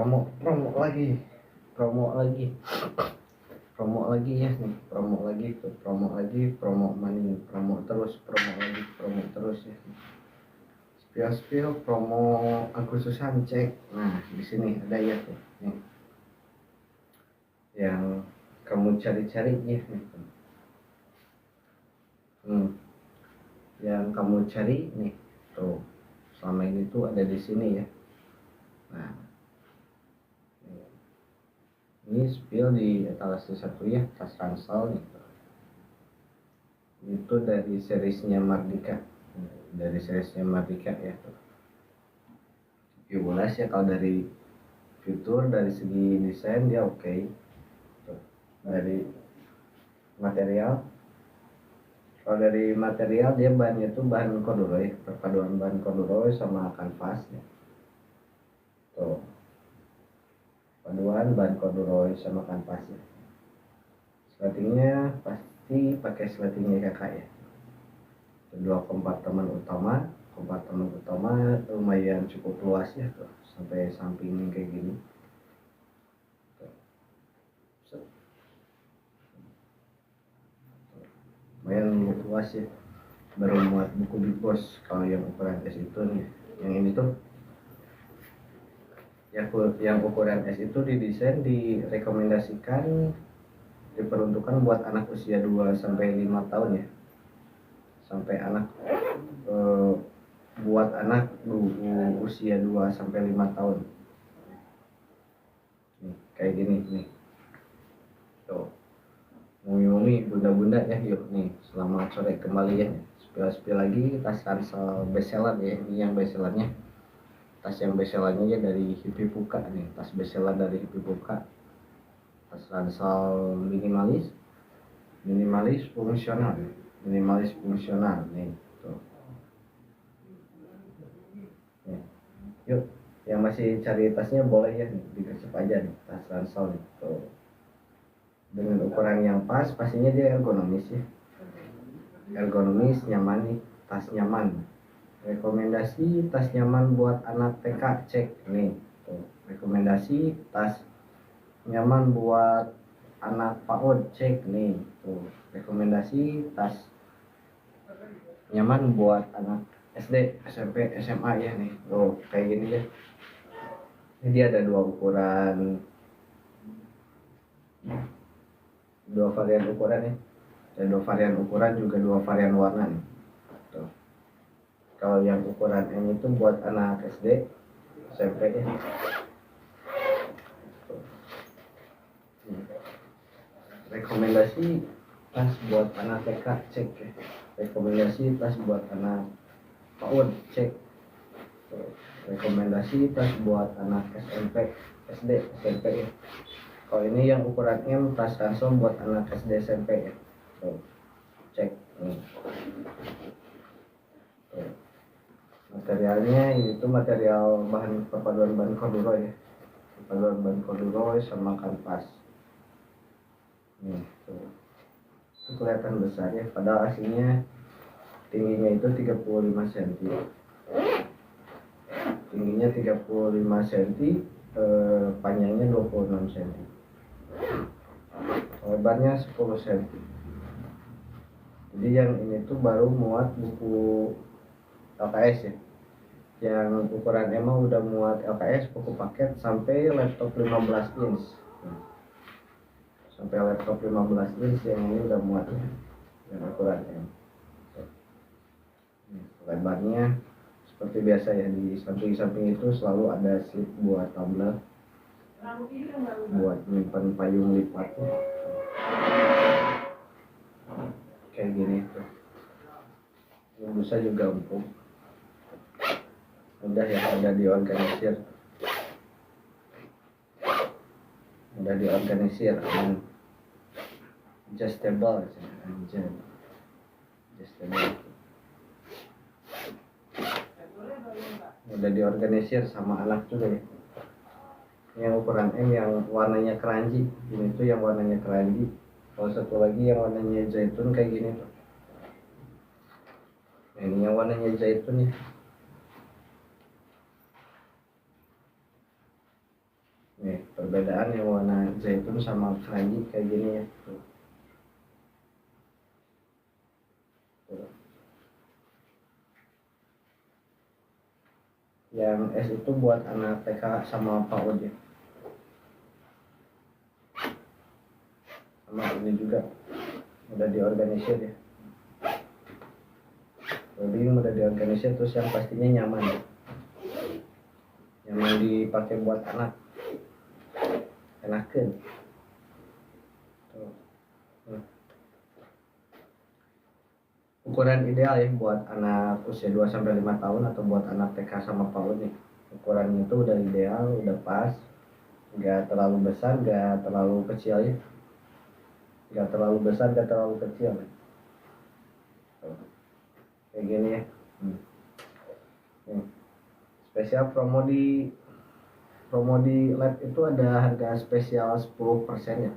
promo lagi ya nih, promo money, promo terus ya, spill promo Agustusan cek. Nah di sini ada ya tuh nih yang kamu cari-cari ya nih. Yang kamu cari nih tuh selama ini tuh ada di sini ya. Nah ini spill di etalase 1 ya, tas ransel nih. Itu dari seriesnya Mardika ya tuh. Ulas ya, kalau dari fitur, dari segi desain dia oke. Dari material, kalau dari material dia bahannya tuh bahan corduroy, perpaduan bahan corduroy sama kanvas ya. Tuh paduan bahan corduroy sama kanvas ya. Slatingnya pasti pakai slatingnya kakak ya. Dua kompartemen utama lumayan cukup luas ya tuh, sampai samping kayak gini. Lumayan luas ya, baru muat buku di pos. Kalau yang ukuran S itu nih, yang ini tuh yang ukuran S itu didesain, direkomendasikan, diperuntukkan buat anak usia 2 sampai 5 tahun ya. Sampai anak buat anak usia 2 sampai 5 tahun. Nih, kayak gini nih. Tuh. Mumi bunda-bunda ya, yuk nih, selamat sore kembali ya. Spill lagi tas ransel bestseller ya. Ini yang bestsellernya. Tas yang bestsellernya ya dari Hippie Puka nih, tas bestseller dari Hippie Puka. Tas ransel minimalis fungsional nih tuh. Nih. Yuk, yang masih cari tasnya boleh ya nih, digesep aja nih tas ransel nih tuh. Dengan ukuran yang pas, pastinya dia ergonomis ya. Nyaman nih, tas nyaman. Rekomendasi tas nyaman buat anak TK, cek nih tuh. Rekomendasi tas nyaman buat anak PAUD, cek nih tuh. Rekomendasi tas nyaman buat anak SD, SMP, SMA ya nih. Oh, kayak gini ya. Ini dia ada dua varian ukuran ya. Ada 2 varian ukuran, juga 2 varian warna nih. Tuh. Kalau yang ukuran M itu buat anak SD, SMP ya. Rekomendasi tas buat anak TK, cek ya. Rekomendasi tas buat anak PAUD, cek. Rekomendasi tas buat anak SMP, SD, SMP ya. Kalau ini yang ukuran M, tas ransel buat anak SD, SMP ya. Cek nih. Materialnya itu material perpaduan bahan corduroy sama kanvas. Nih tuh. Itu kelihatan besar ya, padahal aslinya tingginya itu 35 cm. Tingginya 35 cm, panjangnya 26 cm. Lebarnya 10 cm. Jadi yang ini tuh baru muat buku LKS ya. Yang ukuran emang udah muat LKS buku paket sampai laptop 15 inch. Sampai laptop 15 inch yang ini udah muat ya. Yang ukuran M. Lebarnya seperti biasa ya, di samping-samping itu selalu ada slip buat tumbler, buat menyimpan payung lipat ya. Kayak gini tuh. Ini busa juga empuk. Udah ya, udah diorganisir, adjustable aja. Udah diorganisir sama anak juga ya. Yang ukuran M yang warnanya keranji, ini tuh yang warnanya keranji. Kalau satu lagi yang warnanya zaitun kayak gini tuh. Nah, ini yang warnanya zaitun ya. perbedaan yang warna zaitun sama keranji kayak gini ya. Tuh. Tuh. Yang S itu buat anak TK sama PAUD ya. Sama ini juga udah diorganisir ya. Jadi udah diorganisir, terus yang pastinya nyaman ya. Nyaman dipakai buat anak, enakan. Ukuran ideal ya buat anak usia 2-5 tahun atau buat anak TK sama PAUD nih. Ukurannya itu udah ideal, udah pas, nggak terlalu besar, nggak terlalu kecil ya, nggak terlalu besar, nggak terlalu kecil nih. Kayak gini ya. Spesial promo di lab itu ada harga spesial 10% ya,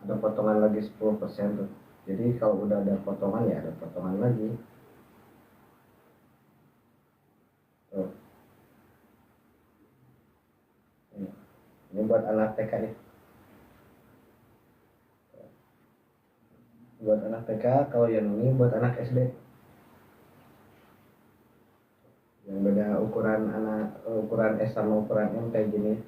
ada potongan lagi 10% tuh. Jadi kalau udah ada potongan ya ada potongan lagi tuh. Ini buat anak TK ya, buat anak TK. Kalau yang ini buat anak SD, yang beda ukuran ukuran S sama ukuran M kayak gini.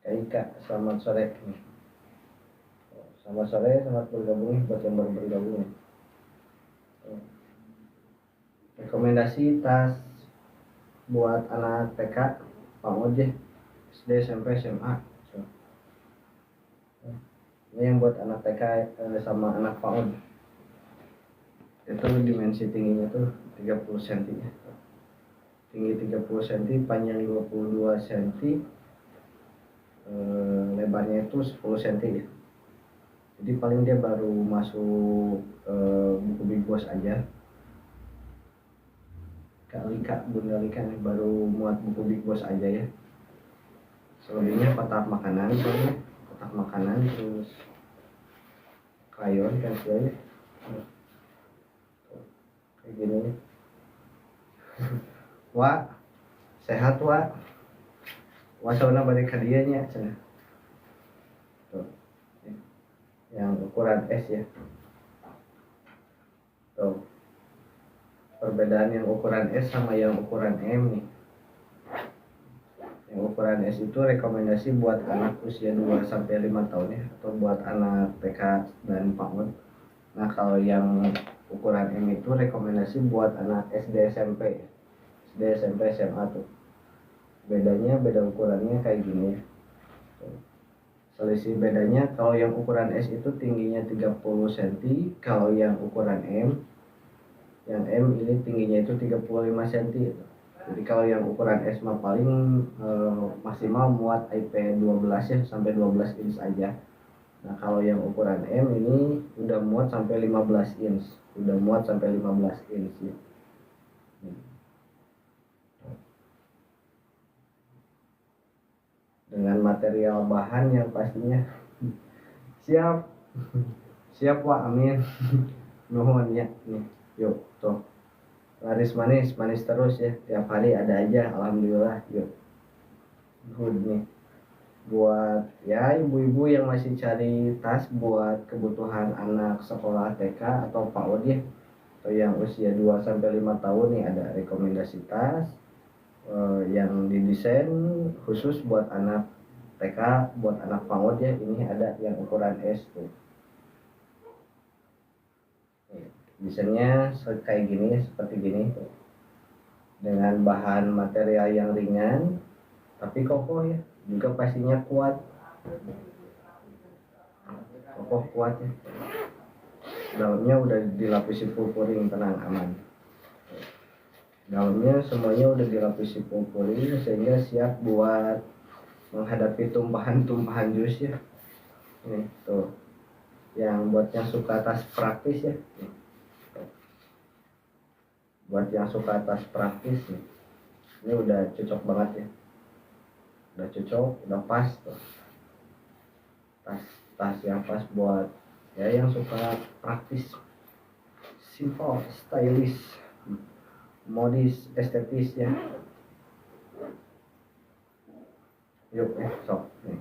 Kak Ika, selamat sore. Selamat sore, selamat bergabung buat yang baru bergabung. Rekomendasi tas buat anak TK, PAUD, SD, SMP, SMA. Ini yang buat anak TK sama anak PAUD. Itu dimensi tingginya tuh 30 cm ya. Tinggi 30 cm, panjang 22 cm, lebarnya itu 10 cm ya. Jadi paling dia baru masuk buku Big Boss aja. Kak Lika, Bunda Lika nih baru muat buku Big Boss aja ya. Selebihnya kotak makanan soalnya, kotak makanan, terus krayon, pensil ya. Kayak gini nih. Wah, sehat wah. Wasona balik hadiahnya cenah. Tuh. Yang ukuran S ya. Tuh. Perbedaan yang ukuran S sama yang ukuran M nih. Yang ukuran S itu rekomendasi buat anak usia 2-5 tahun ya, atau buat anak TK dan PAUD. Nah, kalau yang ukuran M itu rekomendasi buat anak SD SMP. SD SMP SMA tuh. Beda ukurannya kayak gini ya. Selisih bedanya, kalau yang ukuran S itu tingginya 30 cm, kalau yang ukuran M, yang M ini tingginya itu 35 cm. Jadi kalau yang ukuran S mah paling maksimal muat IP 12 ya, sampai 12 inch aja. Nah, kalau yang ukuran M ini udah muat sampai 15 inch, udah muat sampai 15 inch ya. Dengan material bahan yang pastinya siap siap Wak, amin. Nuhun ya nih, yuk tuh laris manis terus ya, tiap hari ada aja, alhamdulillah. Yuk good nih buat ya ibu-ibu yang masih cari tas buat kebutuhan anak sekolah TK atau PAUD ya, atau yang usia 2-5 tahun nih, ada rekomendasi tas yang didesain khusus buat anak TK, buat anak PAUD ya. Ini ada yang ukuran S tuh. Desainnya kayak gini, seperti gini tuh. Dengan bahan material yang ringan tapi kokoh ya, juga pastinya kuat. Kokoh kuat ya. Dalamnya udah dilapisi purpurin, tenang aman. Dalamnya semuanya udah dilapisi purpurin sehingga siap buat menghadapi tumpahan jus ya. Nih tuh, yang buat yang suka tas praktis ya. Nih, buat yang suka tas praktis nih, ini udah cocok banget ya. Udah cocok, udah pas tuh. Tas yang pas buat ya yang suka praktis. simple, stylish, modis, estetis ya. Yuk sok nih.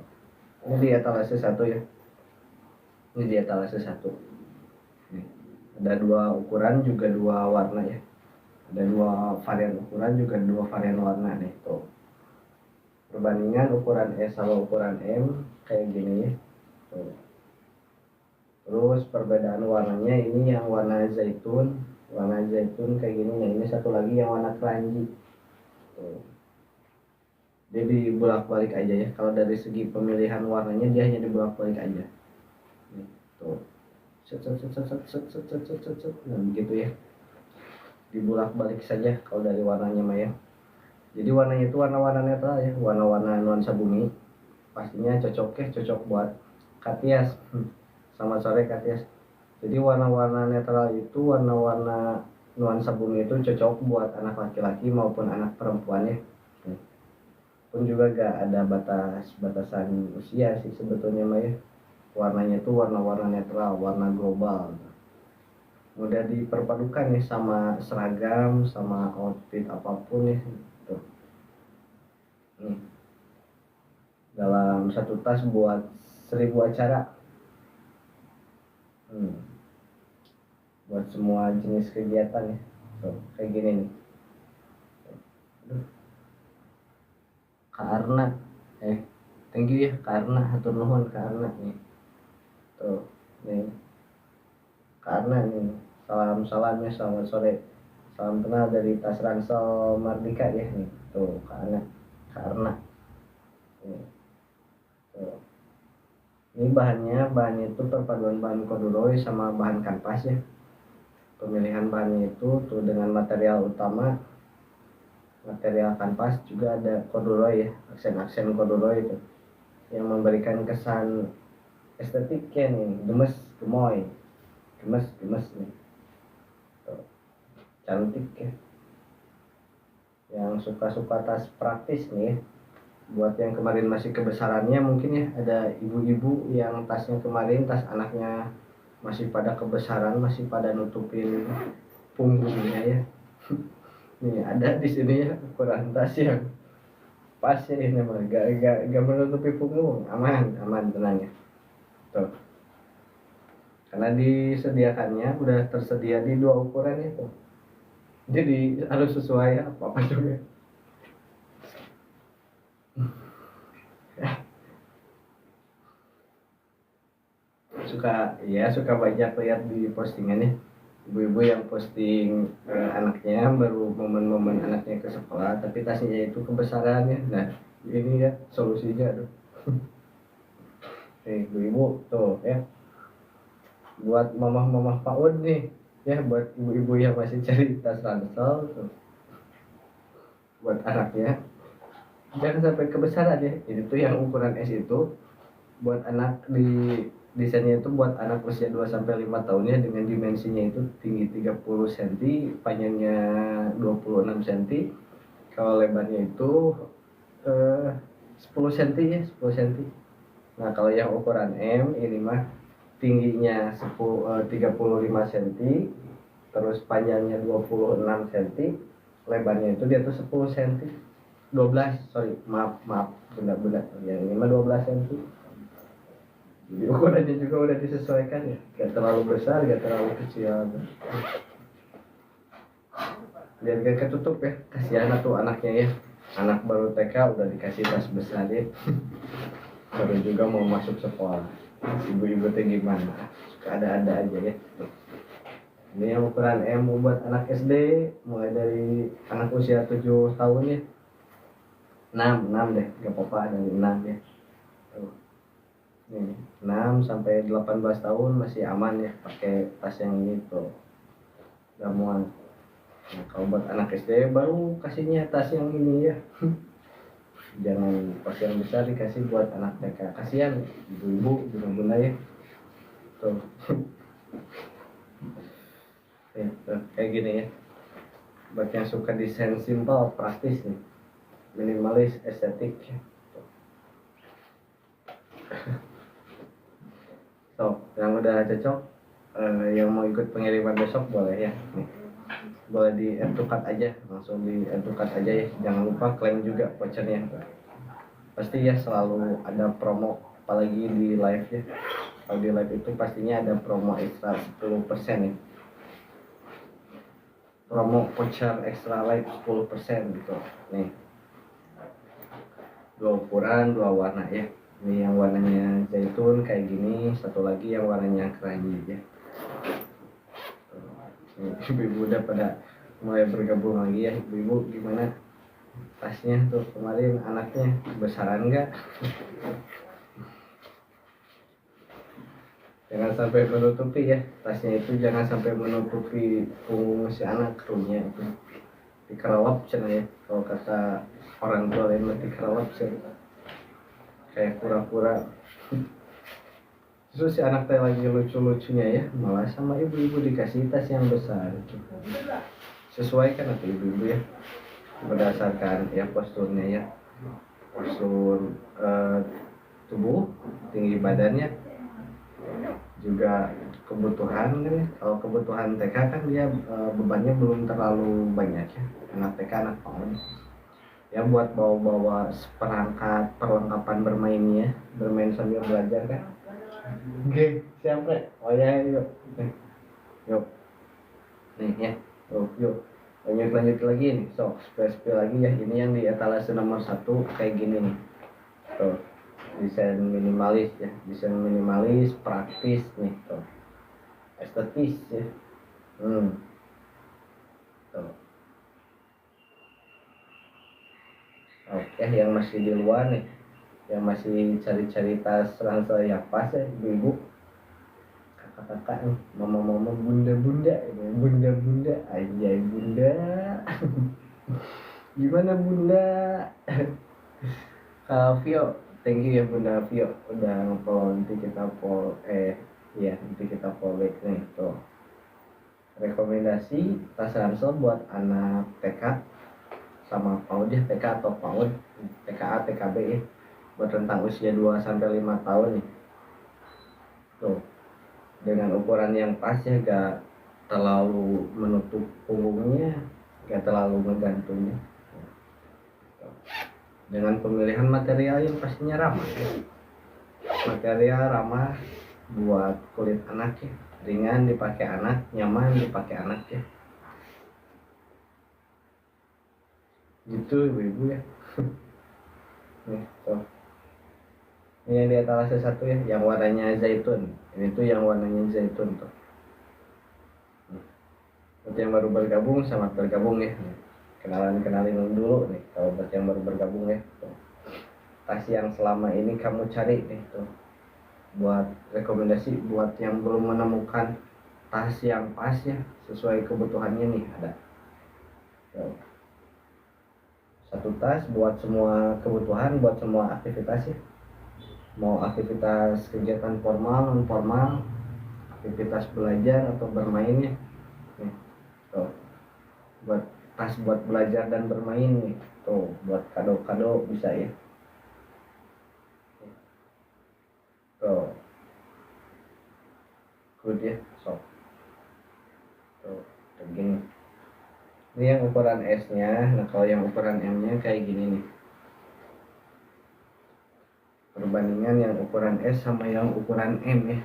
Ini di etalase 1 ya. Ini di etalase 1. Nih. Ada 2 ukuran juga 2 warna ya. Ada 2 varian ukuran juga 2 varian warna nih tuh. Perbandingan ukuran S sama ukuran M kayak gini ya. Tuh. Terus perbedaan warnanya ini yang warna zaitun kayak gini. Nah ini satu lagi yang warna keranji. Tuh. Dia dibolak-balik aja ya. Kalau dari segi pemilihan warnanya dia hanya dibolak-balik aja. Nih, tuh. Nah begitu ya. Dibolak-balik saja kalau dari warnanya mah ya. Jadi warnanya itu warna-warna netral ya, warna-warna nuansa bumi. Pastinya cocok buat Katias. Sama sore Katias. Jadi warna-warna netral itu warna-warna nuansa bumi itu cocok buat anak laki-laki maupun anak perempuan ya. Pun juga gak ada batasan usia sih sebetulnya mah ya. Warnanya itu warna-warna netral, warna global. Mudah diperpadukan ya sama seragam, sama outfit apapun ya. Tuh. Nih. Dalam satu tas buat 1000 acara. Buat semua jenis kegiatan ya. Tuh, kayak gini nih. Karena thank you ya karena hatur nuhun karena nih. Tuh, nih. Karena nih salamnya selamat sore. Salam kenal dari tas ransel Mardika ya nih. Tuh, karena nih. Tuh. Ini bahannya itu perpaduan bahan corduroy sama bahan kanvas ya. Pemilihan bahannya itu tuh dengan material utama material kanvas juga ada corduroy ya, aksen-aksen corduroy itu yang memberikan kesan estetiknya nih, gemoy nih. Tuh. Cantik ya. Yang suka-suka tas praktis nih ya. Buat yang kemarin masih kebesarannya mungkin ya ada ibu-ibu yang tasnya kemarin tas anaknya masih pada kebesaran, masih pada nutupin punggungnya ya. Nih ada di sini ya ukuran tas yang pas ya ini mah gak menutupi punggung, aman tenang ya. Tuh. Karena disediakannya udah tersedia di 2 ukuran itu. Jadi harus sesuai apa juga. suka banyak lihat di postingannya ibu-ibu yang posting anaknya baru momen-momen anaknya ke sekolah tapi tasnya itu kebesarannya. Nah ini ya solusinya tuh. Ibu-ibu tuh ya buat mamah-mamah PAUD nih ya, buat ibu-ibu yang masih cari tas ransel tuh buat anaknya jangan sampai kebesaran ya. Ini tuh yang ukuran S itu buat anak desainnya itu buat anak usia 2-5 tahun ya, dengan dimensinya itu tinggi 30 cm, panjangnya 26 cm, kalau lebarnya itu 10 cm ya, 10 cm. Nah kalau yang ukuran M ini mah tingginya 35 cm, terus panjangnya 26 cm, lebarnya itu dia tuh 10 cm. 12, sorry, maaf, benar-benar yang ini mah 12 cm. Jadi ukurannya juga udah disesuaikan ya, gak terlalu besar, gak terlalu kecil. Biar gak ketutup ya, kasihan tuh anaknya ya. Anak baru TK udah dikasih tas besar ya. Baru juga mau masuk sekolah. Ibu-ibu teh gimana? Suka ada-ada aja ya. Ini yang ukuran M buat anak SD, mulai dari anak usia 7 tahun ya. 6 deh, gak apa-apa dari 6 ya. Tuh. Nih, 6 sampai 18 tahun masih aman ya pakai tas yang ini tuh. Gak muat. Nah, kalau buat anak SD baru kasihnya tas yang ini ya. Jangan pas yang besar dikasih buat anak TK. Kasihan ibu-ibu, bunda-bunda ya. Tuh. Ya, tuh, kayak gini ya. Buat yang suka desain simpel, praktis nih. Minimalis, estetik ya. So, yang udah cocok yang mau ikut pengiriman besok boleh ya nih. Boleh di add to cart aja, langsung di add to cart aja ya, jangan lupa klaim juga vouchernya. Pasti ya selalu ada promo, apalagi di live ya. Kalau di live itu pastinya ada promo ekstra 10% ya, promo voucher ekstra live 10% gitu nih. Dua ukuran, dua warna ya. Ini yang warnanya zaitun kayak gini, satu lagi yang warnanya keranji ya. Ibu-ibu udah pada mulai bergabung lagi ya. Ibu-ibu gimana tasnya tuh kemarin, anaknya besaran nggak? Jangan sampai menutupi ya, tasnya itu jangan sampai menutupi punggung si anak, krunya itu dikerawap cina ya, kalau kata orang tua lain mati kerawap cina, kayak kura-kura. Terus si anak teh lagi lucu-lucunya ya, malah sama ibu-ibu dikasih tas yang besar gitu. Sesuaikan atau ibu-ibu ya, berdasarkan ya posturnya ya, postur tubuh, tinggi badannya, juga kebutuhan kan ya. Kalau kebutuhan TK kan dia bebannya belum terlalu banyak ya, anak TK anak PAUD ya, buat bawa-bawa seperangkat perlengkapan bermainnya, bermain sambil belajar kan. Oke, siapa? Oh ya, yuk. Yuk. Nih ya. Yuk. Lanjut lagi nih. So, spill lagi ya. Ini yang di etalase nomor 1 kayak gini nih. Tuh. Desain minimalis ya. Desain minimalis, praktis nih. Tuh. Estetis ya. Tuh. Oke, yang masih di luar nih, yang masih cari-cari tas ransel yang pas ya, ibu-ibu, kakak-kakak nih, mama-mama, bunda-bunda, bunda-bunda, aja bunda. Gimana bunda? Vio, thank you ya bunda Vio, udah nge-follow. Nanti kita follow, iya nanti kita follow back nih. Tuh, rekomendasi tas ransel buat anak TK sama PAUD ya, TK atau PAUD, TKA, TKB ya, buat rentang usia 2-5 tahun nih. Tuh, dengan ukuran yang pas ya, gak terlalu menutup punggungnya, gak terlalu ngegantungnya. Dengan pemilihan material yang pastinya ramah ya. Material ramah buat kulit anak ya, ringan dipakai anak, nyaman dipakai anak ya. Gitu ibu-ibu ya. Nih, tuh. Ini yang di etalase 1 ya, yang warnanya zaitun. Ini tuh yang warnanya zaitun tuh. Buat yang baru bergabung, selamat bergabung ya. Kenalin dulu nih, kalau buat yang baru bergabung ya. Tuh. Tas yang selama ini kamu cari nih tuh. Buat rekomendasi buat yang belum menemukan tas yang pas ya, sesuai kebutuhannya nih ada. Tuh. Satu tas buat semua kebutuhan, buat semua aktivitas ya. Mau aktivitas kegiatan formal, non formal, aktivitas belajar atau bermain ya. Nih, tuh. Buat tas buat belajar dan bermain nih. Tuh, buat kado-kado bisa ya. Tuh. Good ya, so. Tuh, begini. Ini yang ukuran S-nya. Nah, kalau yang ukuran M-nya kayak gini nih. Perbandingan yang ukuran S sama yang ukuran M ya.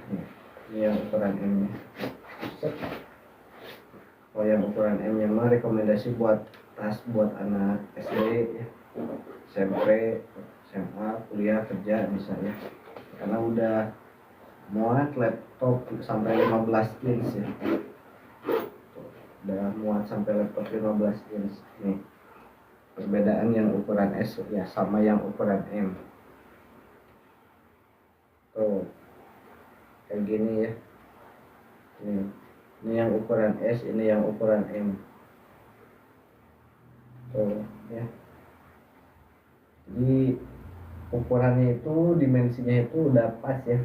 Ini yang ukuran M-nya. Kalau yang ukuran M-nya mah rekomendasi buat tas buat anak SD ya, SMP, SMA, kuliah, kerja bisa ya. Karena udah muat laptop sampai 15 inch ya. Udah muat sampai laptop 15 inch nih. Perbedaan yang ukuran S ya sama yang ukuran M. Tuh, kayak gini ya. Ini yang ukuran S, ini yang ukuran M. Tuh ya. Jadi ukurannya itu, dimensinya itu udah pas ya.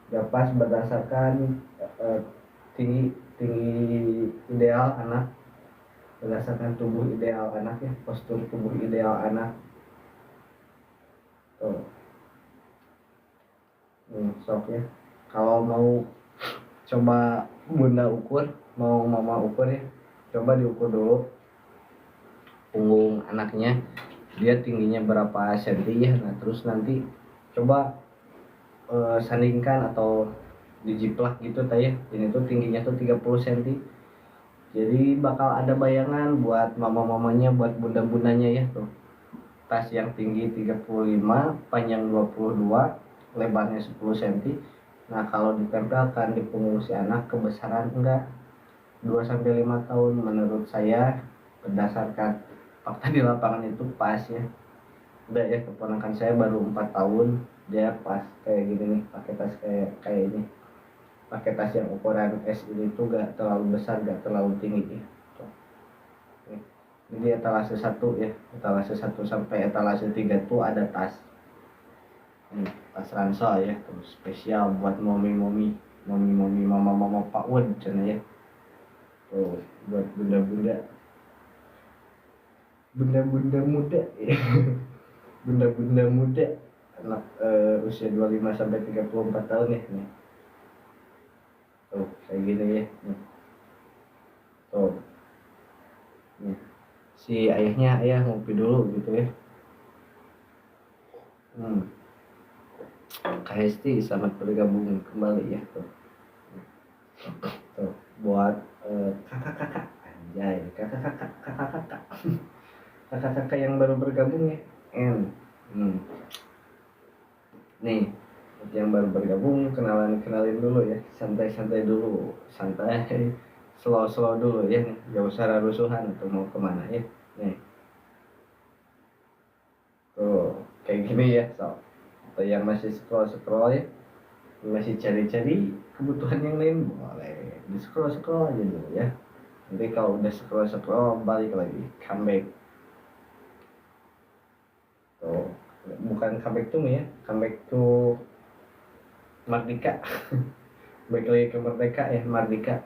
Udah pas berdasarkan tinggi ideal anak, berdasarkan tubuh ideal anak ya, postur tubuh ideal anak. Tuh. Sok ya. Kalau mau coba bunda ukur, mau mama ukur ya, coba diukur dulu punggung anaknya, dia tingginya berapa senti ya. Nah terus nanti coba sandingkan atau dijiplak gitu ya, ini tuh tingginya tuh 30 cm, jadi bakal ada bayangan buat mama-mamanya, buat bunda-bundanya ya tuh. Tas yang tinggi 35, panjang 22, lebarnya 10 cm. Nah kalau ditempelkan di punggung si anak kebesaran enggak, 2-5 tahun menurut saya berdasarkan fakta di lapangan itu pas ya. Udah ya, keponakan saya baru 4 tahun dia pas kayak gini nih, pakai tas kayak ini, pakai tas yang ukuran S ini tuh gak terlalu besar, gak terlalu tinggi ya. Jadi etalase 1 ya, etalase 1 sampai etalase 3 tuh ada tas ini, tas ransel ya, terus spesial buat momi mama Pak Wud cina ya, tuh buat bunda-bunda muda ya. Bunda-bunda muda anak usia 25 sampai 34 tahun ya nih. Tuh kayak gini ya nih. Tuh nih. Si ayah ngopi dulu gitu ya. Kak Hesti selamat bergabung kembali ya tuh. Tuh buat kakak-kakak anjay, kakak-kakak yang baru bergabung ya. Nih yang baru bergabung, kenalin dulu ya, santai dulu, santai slow dulu ya nih, gak usah rusuhan atau mau kemana ya nih. Tuh kayak gini ya, so atau yang masih scroll ya, masih cari kebutuhan yang lain, boleh di scroll aja dulu ya. Nanti kalau udah scroll balik lagi, comeback. Tuh bukan comeback tuh ya, comeback tuh merdeka. Balik lagi ke merdeka ya, merdeka.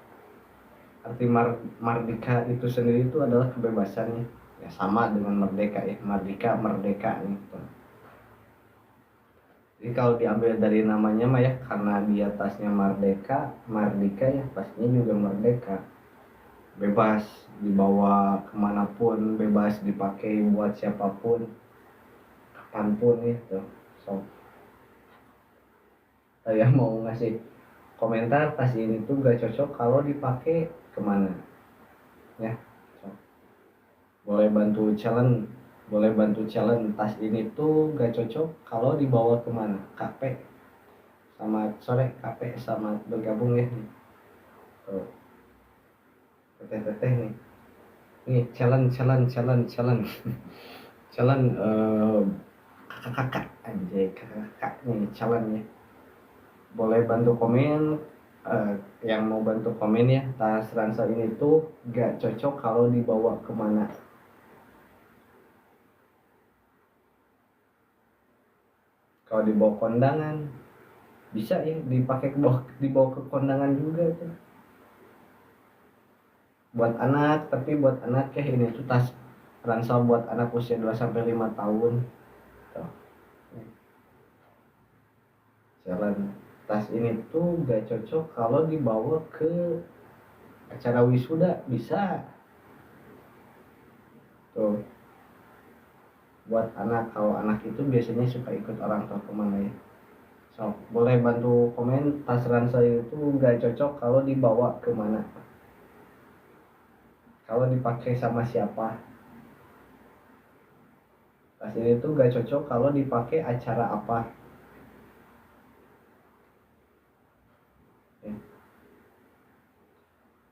Arti merdeka itu sendiri itu adalah kebebasannya ya, sama dengan merdeka ya, merdeka gitu. Jadi kalau diambil dari namanya mah ya, karena di atasnya merdeka ya, pastinya juga merdeka, bebas dibawa kemanapun, bebas dipakai buat siapapun kapanpun gitu. So saya mau ngasih komentar, tas ini tuh gak cocok kalau dipakai kemana ya. So, boleh bantu challenge tas ini tuh gak cocok kalau dibawa kemana. KP sama sore, KP sama bergabung ya nih. Tuh teteh nih challenge kakak anjay, kakak nih challenge ya. Boleh bantu komen, yang mau bantu komen ya, tas ransel ini tuh gak cocok kalau dibawa kemana. Kalau dibawa kondangan bisa ya, dibawa ke kondangan juga tuh. Buat anak, tapi buat anak ya ini tuh tas ransel buat anak usia 2-5 tahun. Tuh. Jalan tas ini tuh gak cocok kalau dibawa ke acara wisuda, bisa. Tuh. Buat anak, kalau anak itu biasanya suka ikut orang tua kemana ya. So, boleh bantu komen, tas ransel itu gak cocok kalau dibawa kemana, kalau dipakai sama siapa. Tas ini tuh gak cocok kalau dipakai acara apa.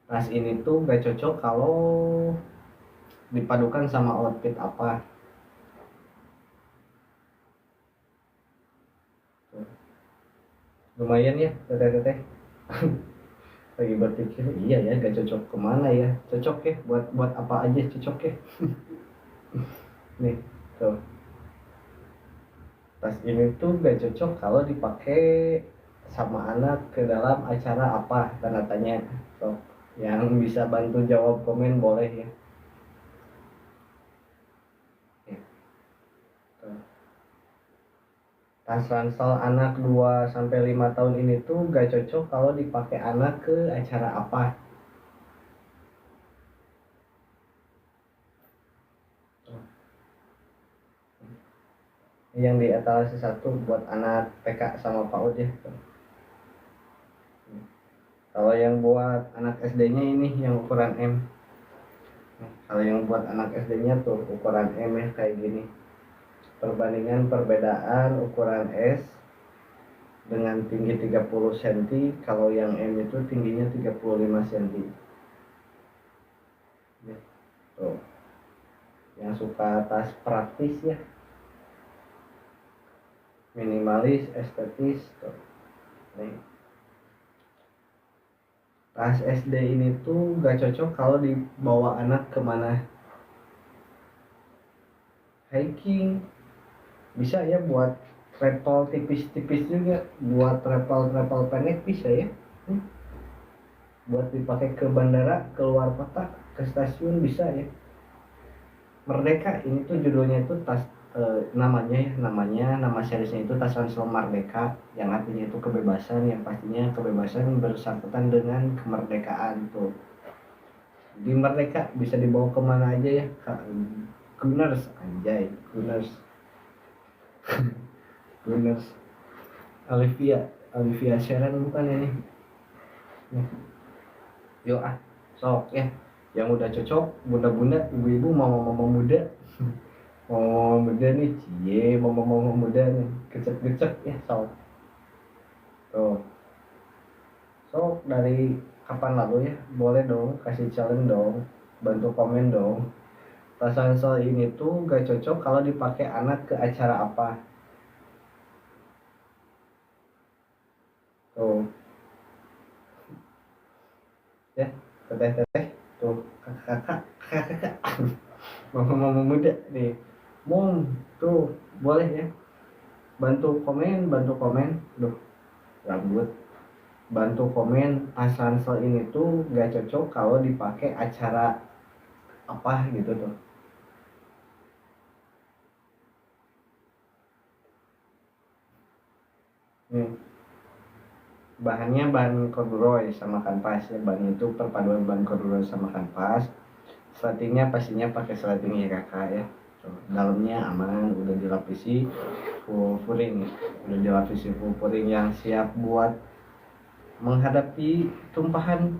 Tas ini tuh gak cocok kalau dipadukan sama outfit apa. Lumayan ya teteh lagi berpikir, iya ya gak cocok kemana ya, cocok ya buat apa aja cocok ya. Nih tuh, tas ini tuh gak cocok kalau dipakai sama anak ke dalam acara apa, tanda tanya. So, yang bisa bantu jawab komen boleh ya. Tuh. Tas ransel anak 2 sampai 5 tahun ini tuh gak cocok kalau dipakai anak ke acara apa. Yang di etalase 1 buat anak TK sama PAUD ya. Kalau yang buat anak SD-nya ini yang ukuran M. Kalau yang buat anak SD-nya tuh ukuran M ya kayak gini. Perbandingan perbedaan ukuran S dengan tinggi 30 cm, kalau yang M itu tingginya 35 cm. Ya, tuh. Yang suka tas praktis ya, minimalis, estetis tuh. Nih. Tas SD ini tuh gak cocok kalau dibawa anak kemana, hiking. Bisa ya buat travel tipis-tipis juga, buat travel pendek bisa ya. Buat dipakai ke bandara, keluar kota, ke stasiun bisa ya. Merdeka ini tuh judulnya itu tas, nama seriesnya itu tas ransel Merdeka, yang artinya itu kebebasan, yang pastinya kebebasan bersangkutan dengan kemerdekaan tuh. Di Merdeka bisa dibawa kemana aja ya, Gunners anjay, Gunners Olivia Sharon bukan ini. Yuk sok ya, yang udah cocok bunda-bunda, ibu-ibu, mama-mama muda. Mama-mama muda nih, mama-mama muda nih, gecek-gecek ya sok. Tuh, sok dari kapan lalu ya, boleh dong kasih challenge dong, bantu komen dong. Tas ransel ini tuh gak cocok kalau dipakai anak ke acara apa. Tuh ya, teteh-teteh, tuh kakak-kakak, mama-mama muda nih, mom, tuh boleh ya, bantu komen, duh rambut, bantu komen tas ransel ini tuh gak cocok kalau dipakai acara apa gitu tuh. Nih, bahannya bahan corduroy sama kanvas ya, bahan itu perpaduan bahan corduroy sama kanvas. Slatingnya pastinya pakai slating YKK ya. Tuh, dalamnya aman, udah dilapisi full puring, yang siap buat menghadapi tumpahan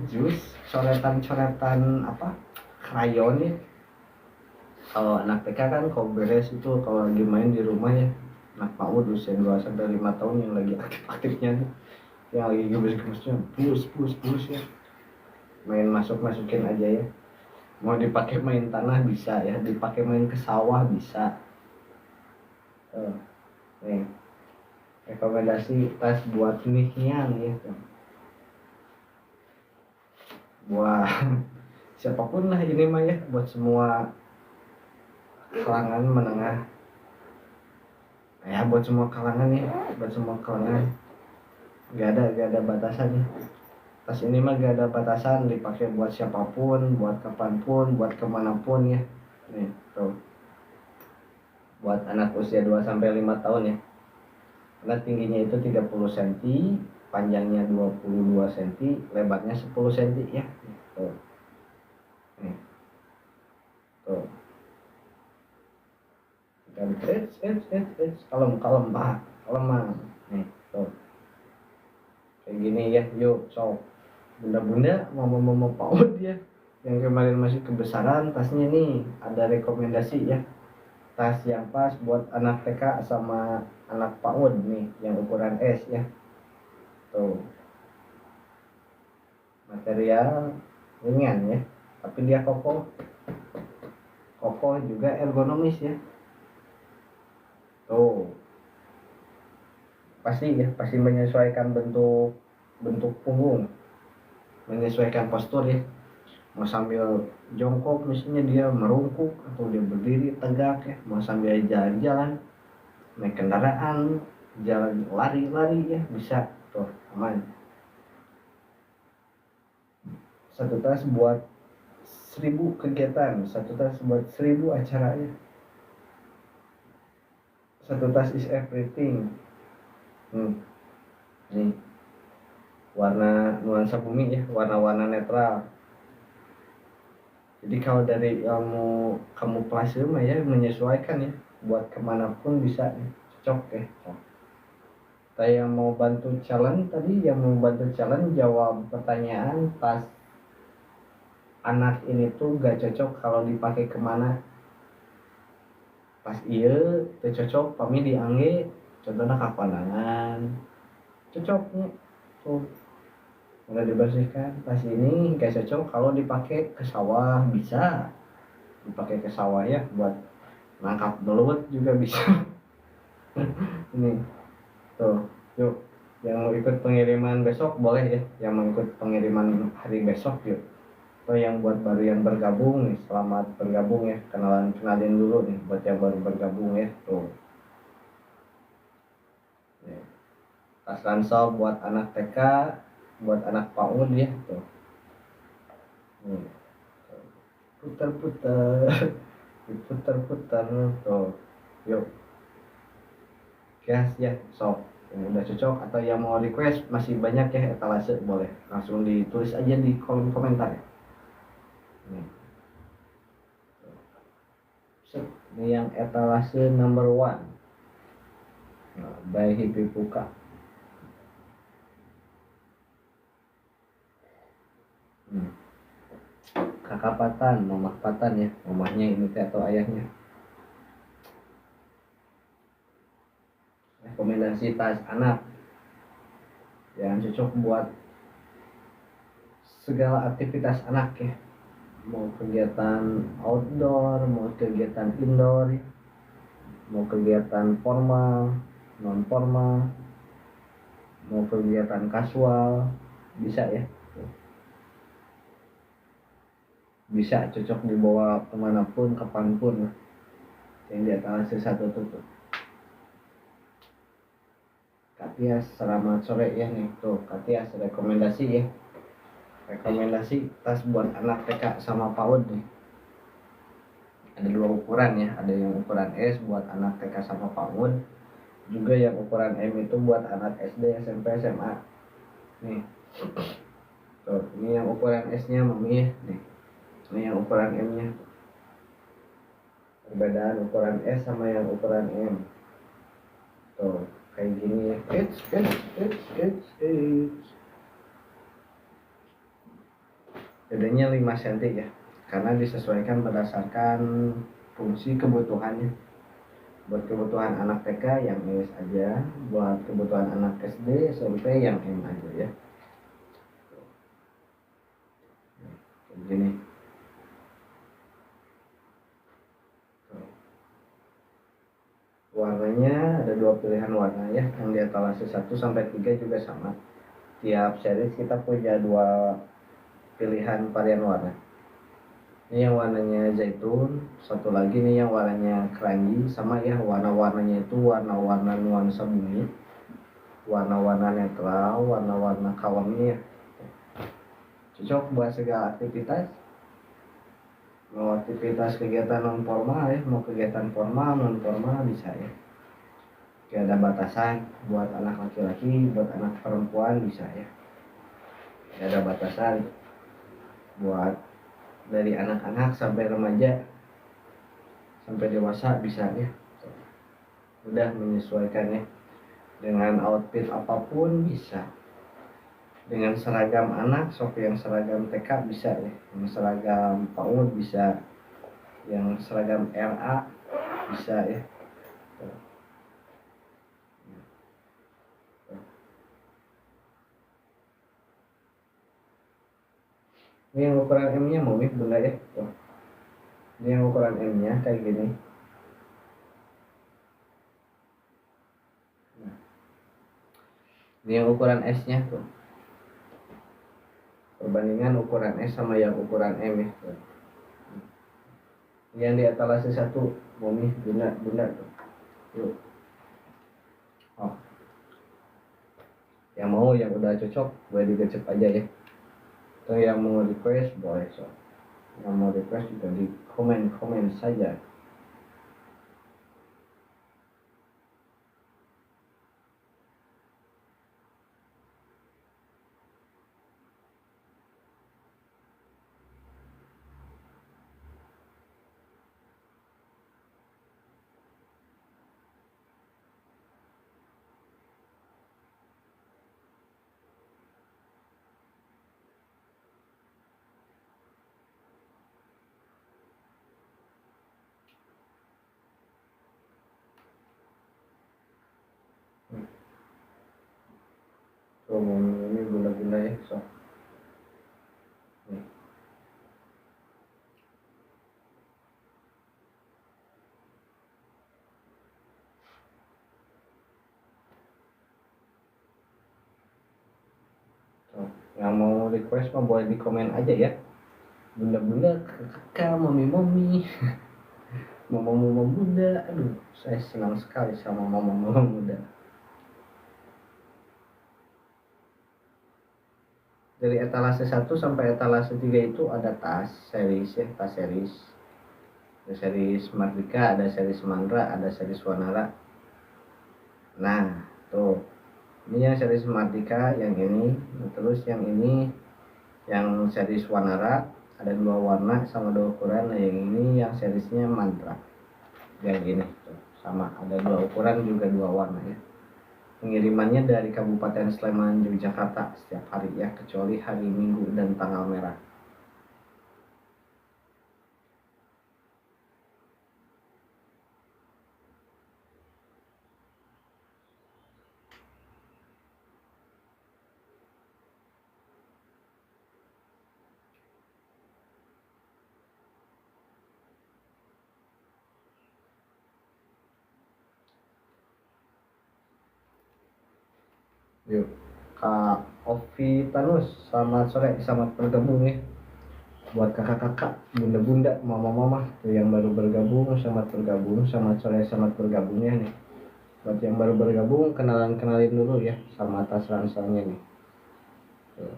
jus, coretan apa, krayon ya. Kalau anak TK kan kalau beres itu, kalau lagi main di rumah ya, anak PAUD usia 2 sampai 5 tahun yang lagi aktif-aktifnya nih, yang lagi gemes-gemesnya, pus ya, main masukin aja ya. Mau dipakai main tanah bisa ya, dipakai main ke sawah bisa. Nih rekomendasi tas buat nihian ya, buat siapapun lah ini mah ya, buat semua kalangan menengah ya, buat semua kalangan ya, gak ada batasan ya. Tas ini mah gak ada batasan, dipakai buat siapapun, buat kapanpun, buat kemanapun ya. Nih tuh, buat anak usia 2 sampai 5 tahun ya, karena tingginya itu 30 cm, panjangnya 22 cm, lebarnya 10 cm ya. Tuh. Nih. Tuh. Dan kalem pak, kalem. Nih tuh, kayak gini ya. Yuk sok bunda-bunda, mama-mama PAUD ya, yang kemarin masih kebesaran tasnya nih, ada rekomendasi ya, tas yang pas buat anak TK sama anak PAUD nih, yang ukuran S ya. Tuh, material ringan ya, tapi dia kokoh juga ergonomis ya. Tuh, pasti menyesuaikan bentuk punggung, menyesuaikan postur ya. Mau sambil jongkok misalnya dia merungkuk, atau dia berdiri tegak ya, mau sambil jalan-jalan, naik kendaraan, jalan lari ya bisa tuh, aman. Satu tas buat 1000 kegiatan, satu tas buat 1000 acara ya. Satu tas is everything. Nih warna nuansa bumi ya, warna-warna netral. Jadi kalau dari kamu plasma ya menyesuaikan ya, buat kemanapun bisa ya. Cocok ya. Saya yang mau bantu challenge tadi, yang mau bantu challenge jawab pertanyaan pas anak ini tuh gak cocok kalau dipakai kemana. Pas iya tuh cocok pami diangge contohnya ke kondangan cocoknya tuh udah dibersihkan. Pas ini gak cocok kalau dipakai ke sawah, bisa dipakai ke sawah ya buat nangkap belut juga bisa. Ini tuh yuk yang mau ikut pengiriman besok boleh ya, yang mau ikut pengiriman hari besok yuk. Atau yang buat baru yang bergabung nih, selamat bergabung ya, kenalin dulu nih buat yang baru bergabung ya tuh. Tas ransel buat anak TK, buat anak PAUD ya tuh. Putar-putar, diputar-putar tuh. Yuk. Gas ya, sok. Yang udah cocok atau yang mau request masih banyak ya etalase, boleh langsung ditulis aja di kolom komentar ya. Ini yang etalase number 1 by Hippie Puka. Kakak Patan, mamah Patan ya, mamahnya ini atau ayahnya. Rekomendasi tas anak yang cocok buat segala aktivitas anak ya, mau kegiatan outdoor, mau kegiatan indoor, mau kegiatan formal, non formal, mau kegiatan kasual, bisa ya, bisa cocok dibawa kemanapun kapanpun. Yang di atas satu tutup Katias, selamat sore ya nih tuh Katias, rekomendasi ya, rekomendasi tas buat anak TK sama PAUD nih. Ada 2 ukuran ya, ada yang ukuran S buat anak TK sama PAUD, juga yang ukuran M itu buat anak SD, SMP, SMA. Nih tuh, ini yang ukuran S nya mami ya nih, ini yang ukuran M nya. Perbedaan ukuran S sama yang ukuran M tuh kayak gini ya. Bedanya 5 cm ya, karena disesuaikan berdasarkan fungsi kebutuhannya. Buat kebutuhan anak TK yang S aja, buat kebutuhan anak SD, SMP yang M aja ya. Kayak gini. Warnanya ada 2 pilihan warna ya, yang di etalase 1 sampai 3 juga sama. Tiap series kita punya 2 pilihan varian warna. Ini yang warnanya zaitun, satu lagi nih yang warnanya keranji, sama ya warna-warnanya itu warna-warna nuansa bumi, warna-warna netral, warna-warna kalamnya. Cocok buat segala aktivitas. Mau aktivitas kegiatan non formal ya, mau kegiatan formal non formal bisa ya. Gak ada batasan, buat anak laki-laki, buat anak perempuan bisa ya. Gak ada batasan, buat dari anak-anak sampai remaja sampai dewasa bisa ya. Udah menyesuaikan ya, dengan outfit apapun bisa. Dengan seragam anak, sok yang seragam TK bisa ya, yang seragam PAUD bisa, yang seragam RA bisa ya. Ini yang ukuran M nya mau bunda ya. Ini yang ukuran M nya kayak gini. Ini yang ukuran S nya tuh, perbandingan ukuran S sama yang ukuran M ya tuh. Yang di etalase 1 bumi bunda tuh. Yuk. Oh. Yang mau yang udah cocok boleh digecep aja ya. Atau yang mau request boleh so. Yang mau request juga di komen saja. tuh ini bunda-bunda ya, so nih. Tuh, yang mau request mah boleh di komen aja ya, bunda-bunda, kakak, mami-mami, mama-mama muda. Aduh, saya senang sekali sama mama-mama muda. Dari etalase 1 sampai etalase 3 itu ada tas series ya, tas series. Ada series Mardika, ada series Mandra, ada series Wanara. Nah, tuh. Ini yang series Mardika yang ini, terus yang ini yang series Wanara, ada 2 warna sama 2 ukuran. Nah, yang ini yang seriesnya Mantra. Yang ini tuh, sama ada 2 ukuran juga 2 warna ya. Pengirimannya dari Kabupaten Sleman, Yogyakarta setiap hari ya, kecuali hari Minggu dan tanggal merah. Yuk, Kak Ovi Tanus, selamat sore, selamat bergabung ya. Buat kakak-kakak, bunda-bunda, mama-mama tuh yang baru bergabung, selamat bergabung, selamat sore, selamat bergabung ya nih. Buat yang baru bergabung, kenalin dulu ya sama atas ranselnya nih. Tuh.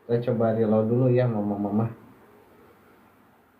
Kita coba reload dulu ya mama-mama.